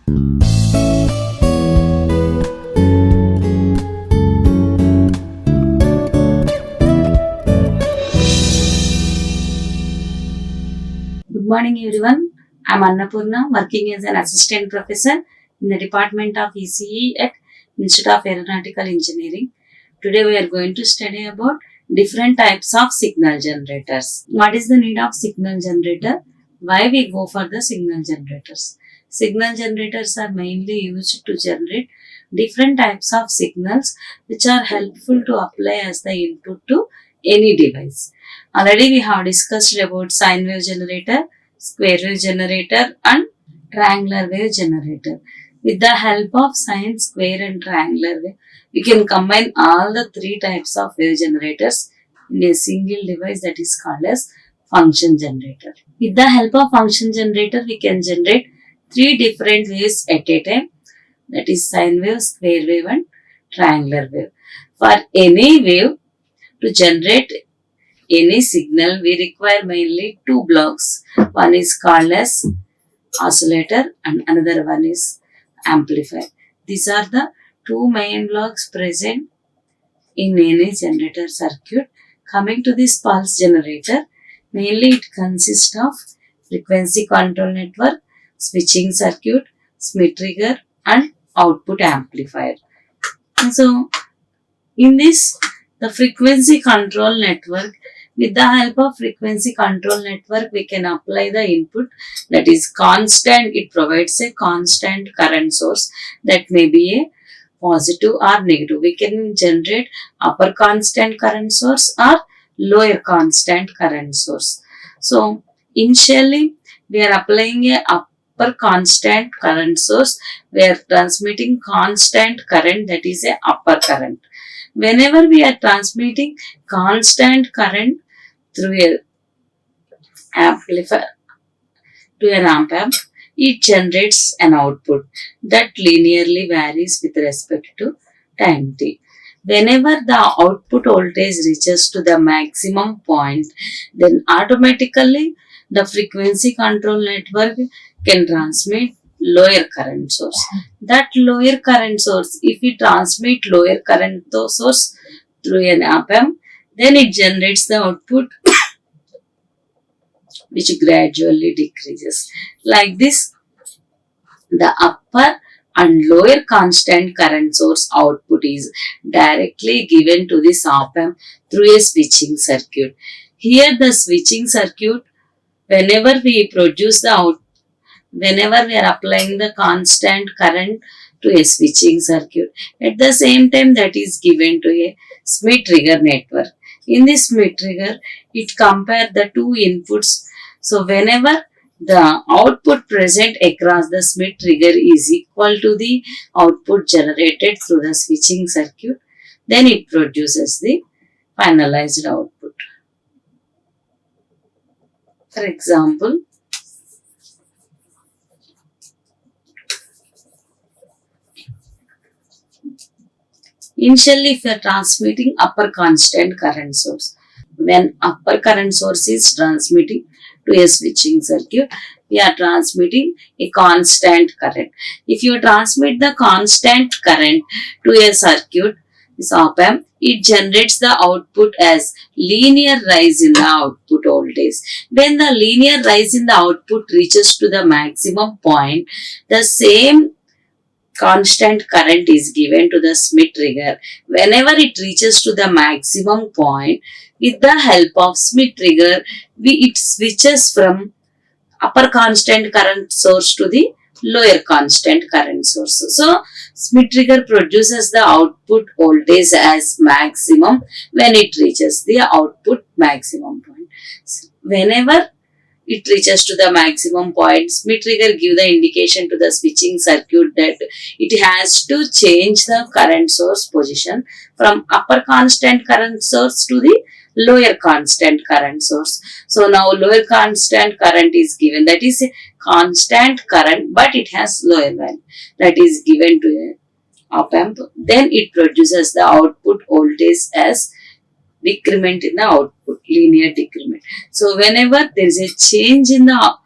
Good morning everyone. I am Annapurna, working as an assistant professor in the Department of ECE at Institute of Aeronautical Engineering. Today we are going to study about different types of signal generators. What is the need of signal generator? Why we go for the signal generators? Signal generators are mainly used to generate different types of signals which are helpful to apply as the input to any device. Already we have discussed about sine wave generator, square wave generator and triangular wave generator. With the help of sine, square and triangular wave, we can combine all the three types of wave generators in a single device that is called as function generator. With the help of function generator, we can generate three different waves at a time, that is sine wave, square wave and triangular wave. For any wave to generate any signal, we require mainly two blocks. One is called as oscillator and another one is amplifier. These are the two main blocks present in any generator circuit. Coming to this pulse generator, mainly it consists of frequency control network, switching circuit, Smith trigger and output amplifier. So, in this, the frequency control network, with the help of frequency control network, we can apply the input that is constant. It provides a constant current source that may be a positive or negative. We can generate upper constant current source or lower constant current source. So, initially, we are applying a upper constant current source. We are transmitting constant current, that is a upper current. Whenever we are transmitting constant current through an amplifier to an amp, it generates an output that linearly varies with respect to time t. Whenever the output voltage reaches to the maximum point, then automatically the frequency control network can transmit lower current source. That lower current source, if we transmit lower current source through an amp, then it generates the output which gradually decreases. Like this, the upper and lower constant current source output is directly given to this op-amp through a switching circuit. Here the switching circuit, whenever we produce the output, whenever we are applying the constant current to a switching circuit, at the same time that is given to a Smith trigger network. In this Smith trigger, it compares the two inputs. So whenever the output present across the Smith trigger is equal to the output generated through the switching circuit, then it produces the finalized output. For example, initially, if you are transmitting upper constant current source, when upper current source is transmitting to a switching circuit, we are transmitting a constant current. If you transmit the constant current to a circuit, this op-amp, it generates the output as linear rise in the output voltage. When the linear rise in the output reaches to the maximum point, the same constant current is given to the Smith trigger. Whenever it reaches to the maximum point, with the help of Smith trigger, it switches from upper constant current source to the lower constant current source. So, Smith trigger produces the output voltage as maximum when it reaches the output maximum point. Whenever it reaches to the maximum point, Smith trigger gives the indication to the switching circuit that it has to change the current source position from upper constant current source to the lower constant current source. So now lower constant current is given, that is a constant current but it has lower value, that is given to a op-amp. Then it produces the output voltage as decrement in the output, linear decrement. So whenever there is a change in the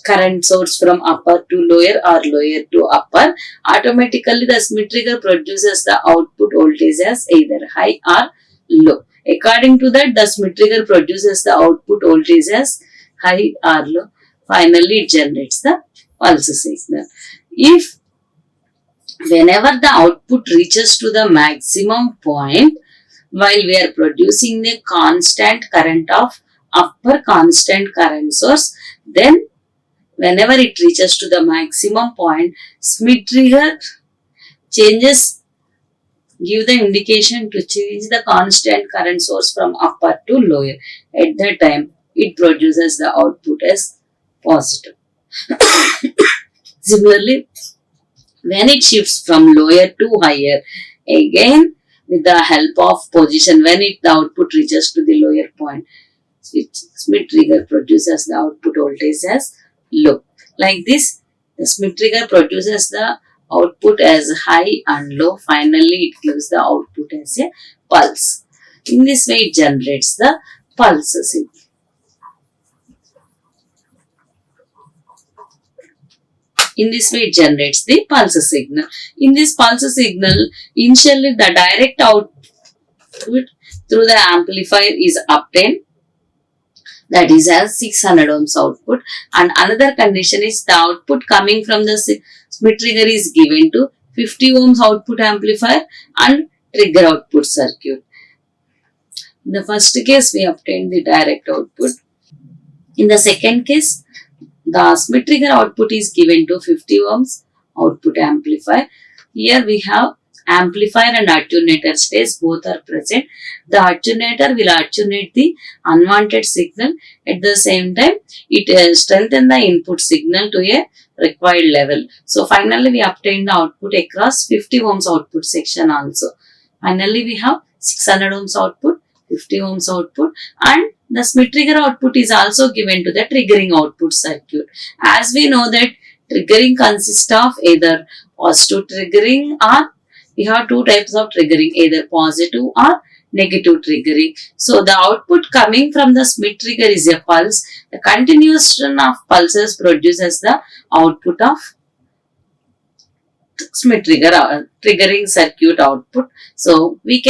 current source from upper to lower or lower to upper, automatically the Smith trigger produces the output voltage as either high or low. According to that, the Smith trigger produces the output voltage as high or low. Finally, it generates the pulse signal. If whenever the output reaches to the maximum point, while we are producing the constant current of upper constant current source, then whenever it reaches to the maximum point, Smith trigger changes, give the indication to change the constant current source from upper to lower. At that time, it produces the output as positive. Similarly, when it shifts from lower to higher, again with the help of position, when the output reaches to the lower point, Smith trigger produces the output voltage as low. Like this, the Smith trigger produces the output as high and low. Finally, it gives the output as a pulse. In this way, it generates the pulse signal. In this way, it generates the pulse signal. In this pulse signal, initially the direct output through the amplifier is obtained, that is as 600 ohms output, and another condition is the output coming from the Smith trigger is given to 50 ohms output amplifier and trigger output circuit. In the first case, we obtained the direct output. In the second case, the Smith trigger output is given to 50 ohms output amplifier. Here we have amplifier and attenuator stage, both are present. The attenuator will attenuate the unwanted signal. At the same time, it strengthens the input signal to a required level. So finally, we obtain the output across 50 ohms output section also. Finally, we have 600 ohms output, 50 ohms output, and the Smith trigger output is also given to the triggering output circuit. As we know that triggering consists of either positive triggering, or we have two types of triggering, either positive or negative triggering. So the output coming from the Smith trigger is a pulse. The continuation of pulses produces the output of Smith trigger triggering circuit output. So we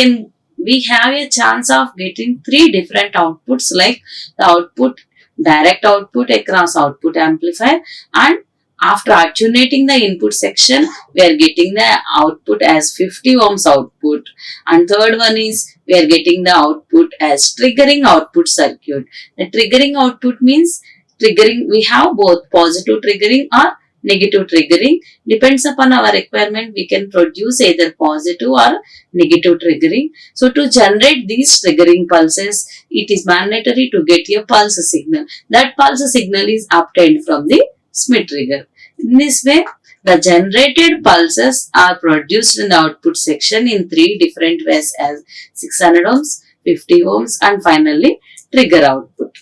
have a chance of getting three different outputs, like the output, direct output across output amplifier, and after attenuating the input section, we are getting the output as 50 ohms output. And third one is we are getting the output as triggering output circuit. The triggering output means triggering, we have both positive triggering or negative triggering. Depends upon our requirement, we can produce either positive or negative triggering. So to generate these triggering pulses, it is mandatory to get a pulse signal. That pulse signal is obtained from the Smith trigger. In this way, the generated pulses are produced in the output section in three different ways, as 600 ohms, 50 ohms, and finally trigger output.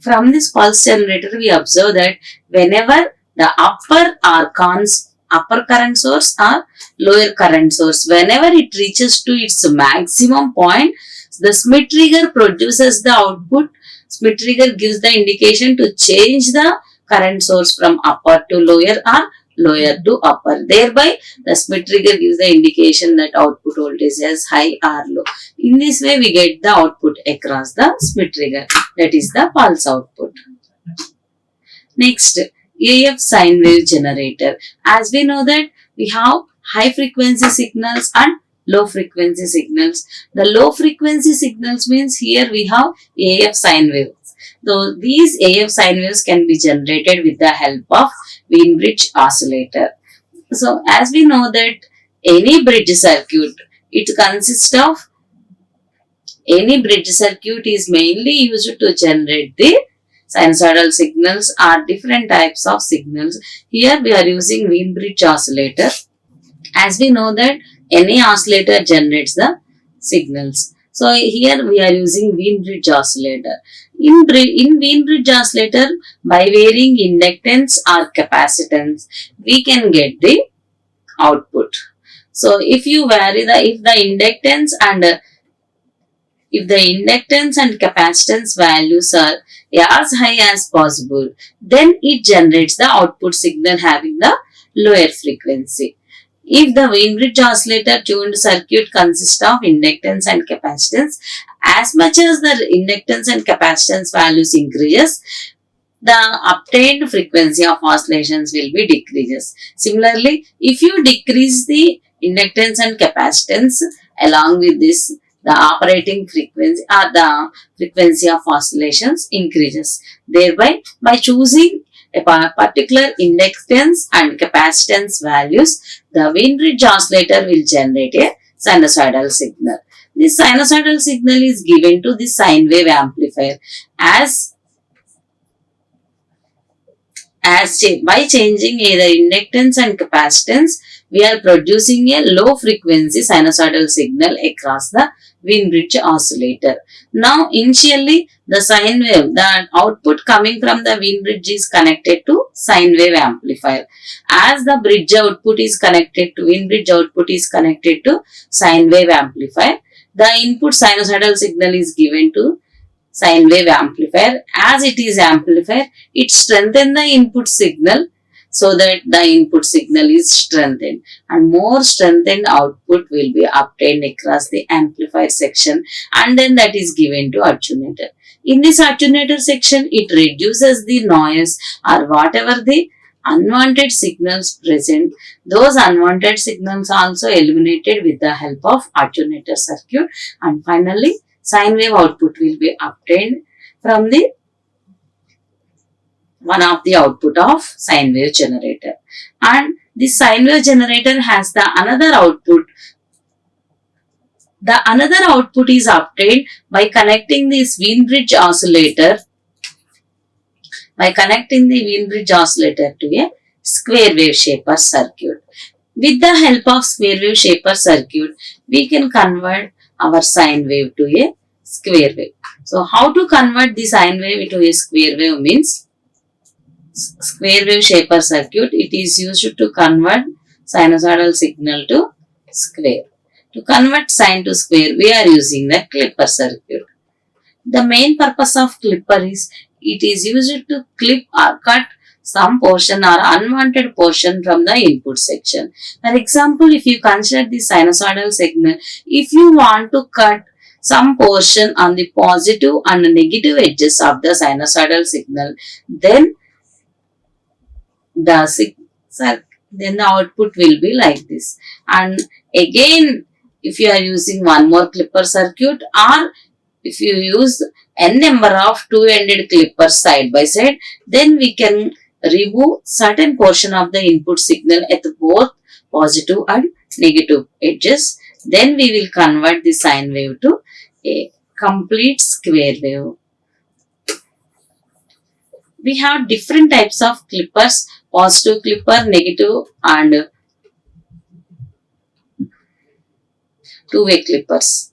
From this pulse generator, we observe that whenever the upper current source or lower current source, whenever it reaches to its maximum point, the Smith trigger produces the output. Smith trigger gives the indication to change the current source from upper to lower or lower to upper. Thereby, the Smith trigger gives the indication that output voltage is high or low. In this way, we get the output across the Smith trigger. That is the pulse output. Next, AF sine wave generator. As we know that we have high frequency signals and low frequency signals. The low frequency signals means here we have AF sine waves. So these AF sine waves can be generated with the help of Wien bridge oscillator. So as we know that any bridge circuit, it consists of, any bridge circuit is mainly used to generate the sinusoidal signals or different types of signals. Here we are using Wien bridge oscillator. As we know that any oscillator generates the signals. So here we are using Wien bridge oscillator. In Wien bridge oscillator, by varying inductance or capacitance, we can get the output. So if you vary if the inductance and If the inductance and capacitance values are as high as possible, then it generates the output signal having the lower frequency. If the Wien bridge oscillator tuned circuit consists of inductance and capacitance, as much as the inductance and capacitance values increases, the obtained frequency of oscillations will be decreases. Similarly, if you decrease the inductance and capacitance along with this, the operating frequency or the frequency of oscillations increases. Thereby, by choosing a particular inductance and capacitance values, the Wien bridge oscillator will generate a sinusoidal signal. This sinusoidal signal is given to the sine wave amplifier as by changing either inductance and capacitance, we are producing a low frequency sinusoidal signal across the Wien bridge oscillator. Now, initially, the sine wave, the output coming from the Wien bridge is connected to sine wave amplifier. As the bridge output is connected to Wien bridge output is connected to sine wave amplifier, the input sinusoidal signal is given to sine wave amplifier. As it is amplifier, it strengthens the input signal so that the input signal is strengthened, and more strengthened output will be obtained across the amplifier section, and then that is given to attenuator. In this attenuator section, it reduces the noise or whatever the unwanted signals present. Those unwanted signals are also eliminated with the help of attenuator circuit, and finally sine wave output will be obtained from the one of the output of sine wave generator. And this sine wave generator has the another output. The another output is obtained by connecting this Wien bridge oscillator to a square wave shaper circuit. With the help of square wave shaper circuit, we can convert our sine wave to a square wave. So, how to convert the sine wave to a square wave means, square wave shaper circuit, it is used to convert sinusoidal signal to square. To convert sine to square, we are using the clipper circuit. The main purpose of clipper is it is used to clip or cut some portion or unwanted portion from the input section. For example, if you consider the sinusoidal signal, if you want to cut some portion on the positive and negative edges of the sinusoidal signal, then the output will be like this. And again, if you are using one more clipper circuit, or if you use n number of two-ended clippers side by side, then we can remove certain portion of the input signal at both positive and negative edges. Then we will convert the sine wave to a complete square wave. We have different types of clippers: positive clipper, negative, and two-way clippers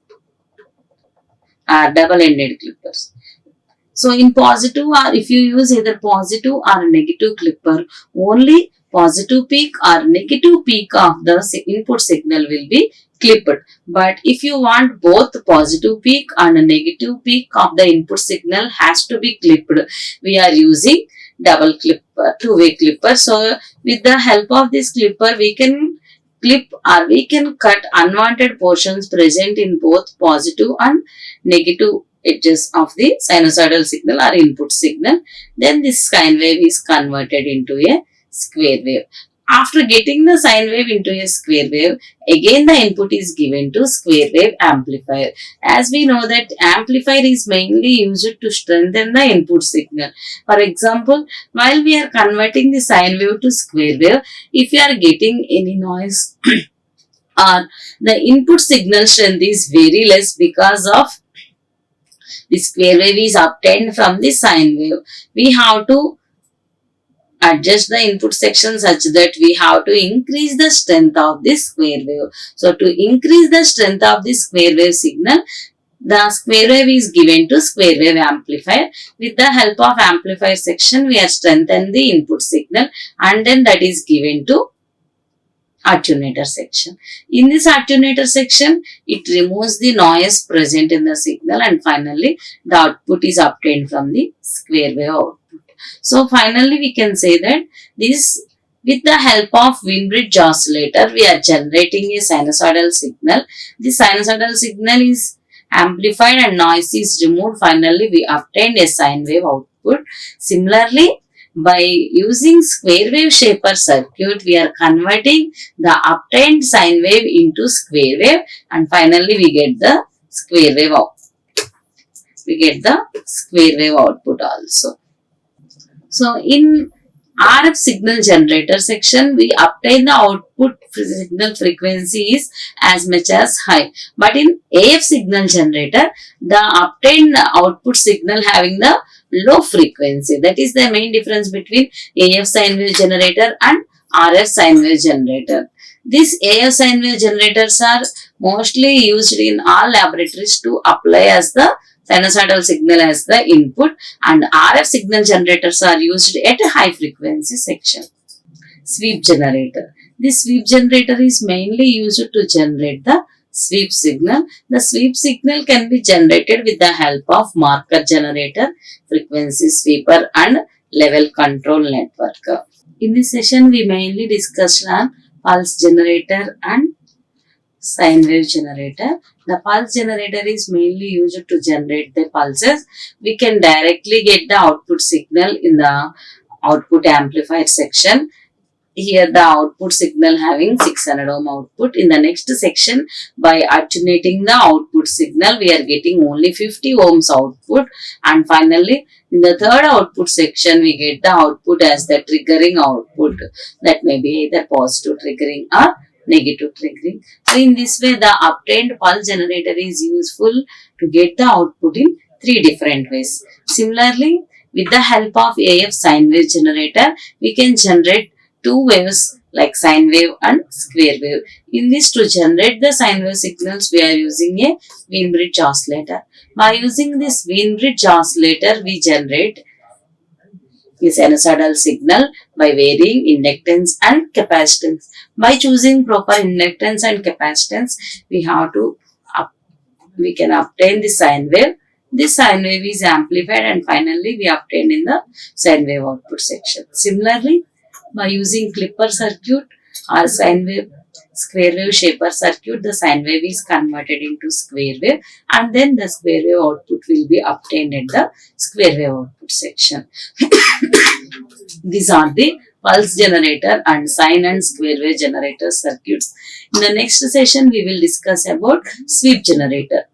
are double-ended clippers. So in positive, or if you use either positive or negative clipper, only positive peak or negative peak of the input signal will be clipped. But if you want both positive peak and negative peak of the input signal has to be clipped, we are using double clipper, two-way clipper. So with the help of this clipper, we can clip or we can cut unwanted portions present in both positive and negative edges of the sinusoidal signal or input signal. Then this sine wave is converted into a square wave. After getting the sine wave into a square wave, again the input is given to square wave amplifier. As we know that amplifier is mainly used to strengthen the input signal. For example, while we are converting the sine wave to square wave, if you are getting any noise or the input signal strength is very less because of the square wave is obtained from the sine wave, we have to adjust the input section such that we have to increase the strength of this square wave. So to increase the strength of the square wave signal, the square wave is given to square wave amplifier. With the help of amplifier section, we are strengthen the input signal, and then that is given to attenuator section. In this attenuator section, it removes the noise present in the signal, and finally the output is obtained from the square wave output. So finally we can say that this, with the help of Wien bridge oscillator, we are generating a sinusoidal signal. The sinusoidal signal is amplified and noise is removed. Finally we obtain a sine wave output. Similarly, by using square wave shaper circuit, we are converting the obtained sine wave into square wave, and finally we get the square wave output. We get the square wave output also. So in RF signal generator section, we obtain the output signal frequency is as much as high. But in AF signal generator, the obtained output signal having the low frequency. That is the main difference between AF sine wave generator and RF sine wave generator. These AF sine wave generators are mostly used in all laboratories to apply as the sinusoidal signal as the input, and RF signal generators are used at a high frequency section. Sweep generator. This sweep generator is mainly used to generate the sweep signal. The sweep signal can be generated with the help of marker generator, frequency sweeper and level control network. In this session, we mainly discussed on pulse generator and sine wave generator. The pulse generator is mainly used to generate the pulses. We can directly get the output signal in the output amplifier section. Here the output signal having 600 ohm output. In the next section, by attenuating the output signal, we are getting only 50 ohms output, and finally in the third output section, we get the output as the triggering output, that may be either positive triggering or negative triggering. So in this way, the obtained pulse generator is useful to get the output in 3 different ways. Similarly, with the help of AF sine wave generator, we can generate 2 waves like sine wave and square wave. In this, to generate the sine wave signals, we are using a Wien bridge oscillator. By using this Wien bridge oscillator, we generate the sinusoidal signal by varying inductance and capacitance. By choosing proper inductance and capacitance, we can obtain the sine wave. This sine wave is amplified, and finally we obtain in the sine wave output section. Similarly, by using clipper circuit or sine wave square wave shaper circuit, the sine wave is converted into square wave, and then the square wave output will be obtained at the square wave output section. These are the pulse generator and sine and square wave generator circuits. In the next session, we will discuss about sweep generator.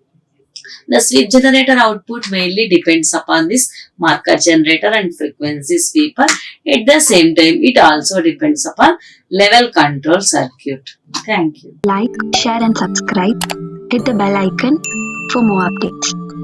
The sweep generator output mainly depends upon this marker generator and frequency sweeper. At the same time, it also depends upon level control circuit. Thank you. Like, share and subscribe. Hit the bell icon for more updates.